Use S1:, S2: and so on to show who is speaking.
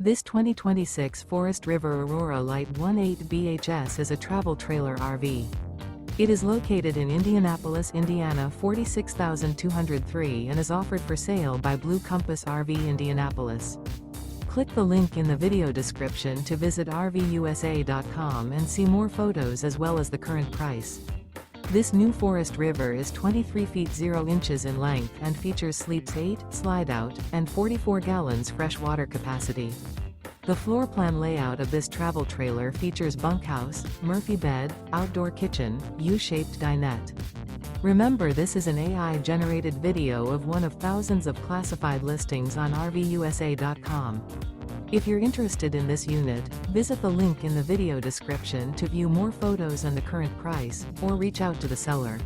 S1: This 2026 Forest River Aurora Light 18 BHS is a travel trailer RV. It is located in Indianapolis, Indiana 46203 and is offered for sale by Blue Compass RV Indianapolis. Click the link in the video description to visit RVUSA.com and see more photos as well as the current price. This new Forest River is 23 feet 0 inches in length and features sleeps 8, slide-out, and 44 gallons fresh water capacity. The floor plan layout of this travel trailer features bunkhouse, Murphy bed, outdoor kitchen, U-shaped dinette. Remember, this is an AI-generated video of one of thousands of classified listings on RVUSA.com. If you're interested in this unit, visit the link in the video description to view more photos and the current price, or reach out to the seller.